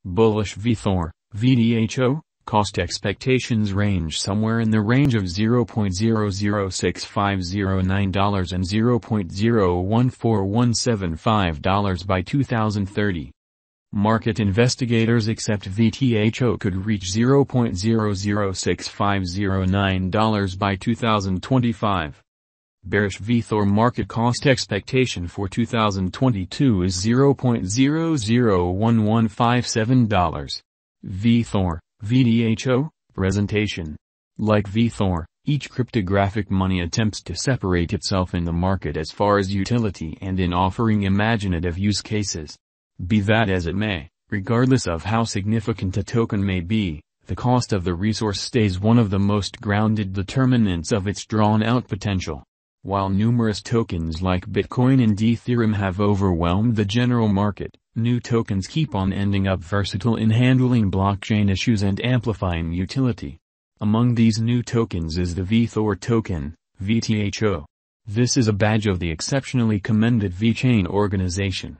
Bullish Vthor, VDHO, cost expectations range somewhere in the range of $0.006509 and $0.014175 by 2030. Market investigators accept Vtho could reach $0.006509 by 2025. Bearish Vthor market cost expectation for 2022 is $0.001157. Vthor, VDHO, presentation. Like Vthor, each cryptographic money attempts to separate itself in the market as far as utility and in offering imaginative use cases. Be that as it may, regardless of how significant a token may be, the cost of the resource stays one of the most grounded determinants of its drawn-out potential. While numerous tokens like Bitcoin and Ethereum have overwhelmed the general market, new tokens keep on ending up versatile in handling blockchain issues and amplifying utility. Among these new tokens is the Vethor token, Vtho. This is a badge of the exceptionally commended vechain organization.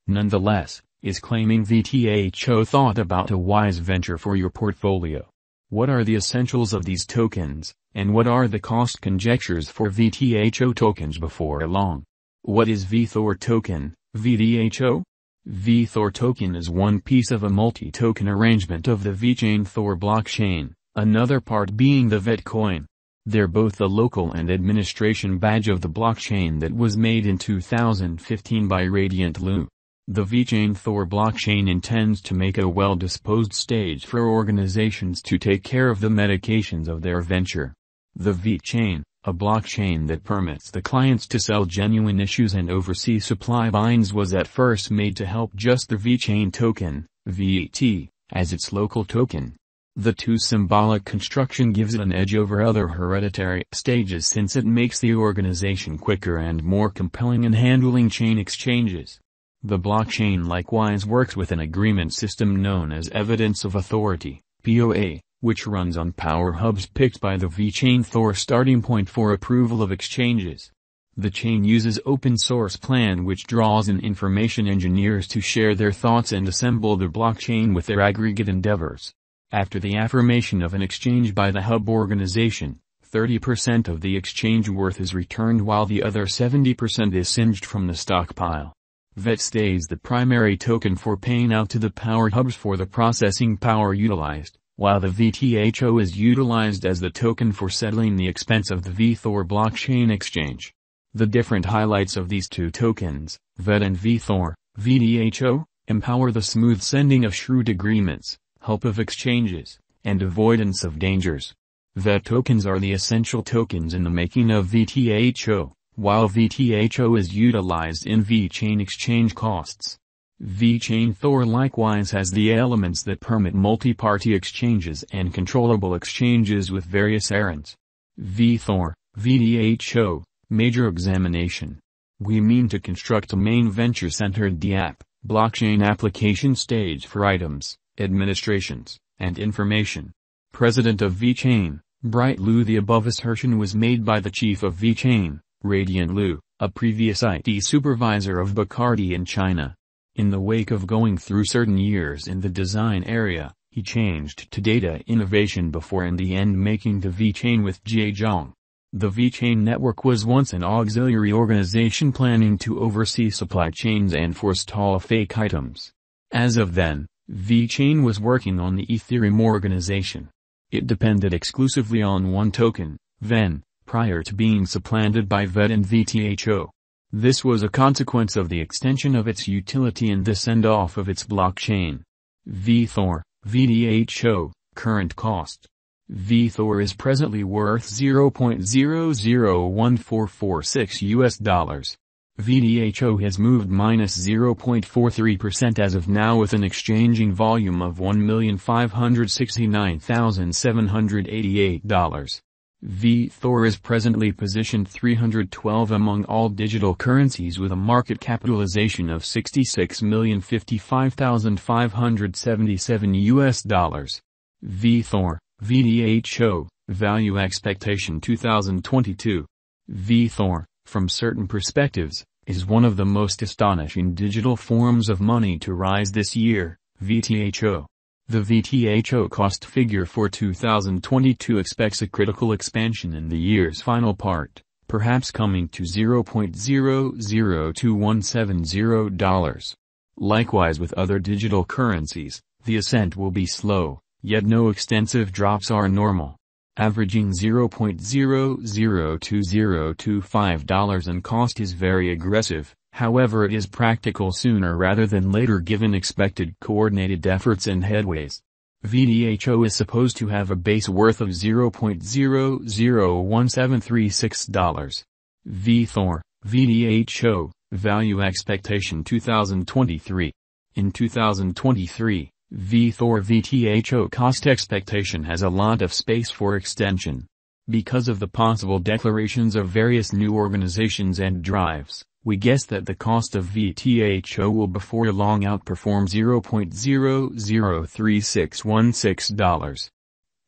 Nonetheless, is claiming Vtho thought about a wise venture for your portfolio? What are the essentials of these tokens, and what are the cost conjectures for Vtho tokens before long? What is Vethor token, VDHO? Vethor token is one piece of a multi-token arrangement of the vechain Thor blockchain, another part being the Vechain. They're both the local and administration badge of the blockchain that was made in 2015 by Radiant Lu. The vechain Thor blockchain intends to make a well-disposed stage for organizations to take care of the medications of their venture. The vechain, a blockchain that permits the clients to sell genuine issues and oversee supply binds, was at first made to help just the vechain token, VT, as its local token. The two symbolic construction gives it an edge over other hereditary stages since it makes the organization quicker and more compelling in handling chain exchanges. The blockchain likewise works with an agreement system known as Evidence of Authority, POA, which runs on power hubs picked by the vechain Thor starting point for approval of exchanges. The chain uses open source plan which draws in information engineers to share their thoughts and assemble the blockchain with their aggregate endeavors. After the affirmation of an exchange by the hub organization, 30% of the exchange worth is returned while the other 70% is singed from the stockpile. Vet stays the primary token for paying out to the power hubs for the processing power utilized, while the Vtho is utilized as the token for settling the expense of the Vethor blockchain exchange. The different highlights of these two tokens, Vet and Vethor, VDHO, empower the smooth sending of shrewd agreements, help of exchanges, and avoidance of dangers. Vet tokens are the essential tokens in the making of Vtho, while Vtho is utilized in vechain exchange costs. Vechain Thor likewise has the elements that permit multi-party exchanges and controllable exchanges with various errands. Vthor, VDHO, major examination. We mean to construct a main venture-centered DApp, blockchain application stage for items, administrations, and information. President of vechain, Bright Lu. The above assertion was made by the chief of vechain, Radiant Lu, a previous IT supervisor of Bacardi in China. In the wake of going through certain years in the design area, he changed to data innovation before in the end making the vechain with Zhejiang. The vechain network was once an auxiliary organization planning to oversee supply chains and forestall fake items. As of then, vechain was working on the Ethereum organization. It depended exclusively on one token, VEN, prior to being supplanted by Vet and Vtho. This was a consequence of the extension of its utility and the send-off of its blockchain. Vthor, VDHO, current cost. Vthor is presently worth $0.001446. Vdho has moved -0.43% as of now with an exchanging volume of $1,569,788. Vthor is presently positioned 312 among all digital currencies with a market capitalization of $66,055,577. Vthor, VDHO, value expectation 2022. Vthor, from certain perspectives, is one of the most astonishing digital forms of money to rise this year. Vtho. The Vtho cost figure for 2022 expects a critical expansion in the year's final part, perhaps coming to $0.002170. Likewise with other digital currencies, the ascent will be slow, yet no extensive drops are normal. Averaging $0.002025 and cost is very aggressive, however it is practical sooner rather than later given expected coordinated efforts and headways. Vtho is supposed to have a base worth of $0.001736. Vethor, Vtho, value expectation 2023. In 2023, Vethor Vtho cost expectation has a lot of space for extension. Because of the possible declarations of various new organizations and drives, we guess that the cost of Vtho will before long outperform $0.003616.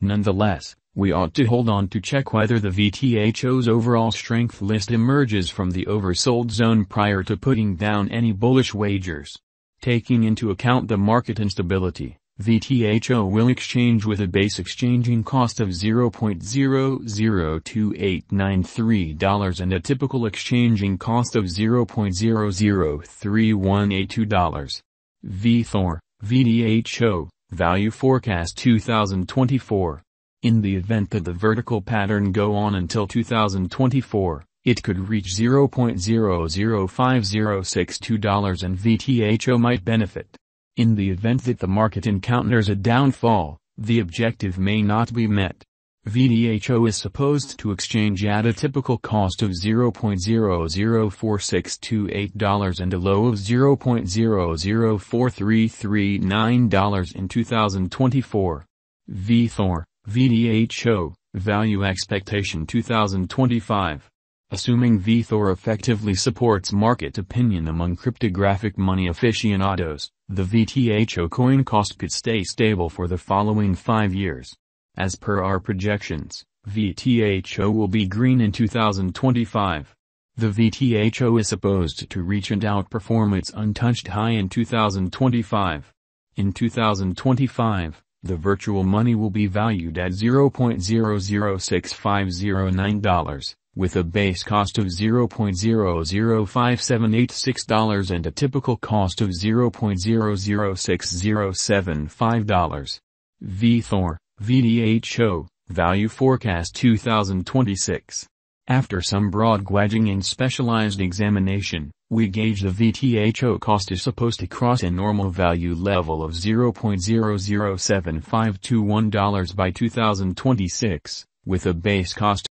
Nonetheless, we ought to hold on to check whether the Vtho's overall strength list emerges from the oversold zone prior to putting down any bullish wagers. Taking into account the market instability, Vtho will exchange with a base exchanging cost of $0.002893 and a typical exchanging cost of $0.003182. Vethor, Vtho, value forecast 2024. In the event that the vertical pattern go on until 2024, it could reach $0.005062 and Vtho might benefit. In the event that the market encounters a downfall, the objective may not be met. Vtho is supposed to exchange at a typical cost of $0.004628 and a low of $0.004339 in 2024. Vethor, Vtho, value expectation 2025. Assuming Vethor effectively supports market opinion among cryptographic money aficionados, the Vtho coin cost could stay stable for the following 5 years. As per our projections, Vtho will be green in 2025. The Vtho is supposed to reach and outperform its untouched high in 2025. In 2025, the virtual money will be valued at $0.006509. With a base cost of $0.005786 and a typical cost of $0.006075. Vethor, Vtho, value forecast 2026. After some broad gauging and specialized examination, we gauge the Vtho cost is supposed to cross a normal value level of $0.007521 by 2026, with a base cost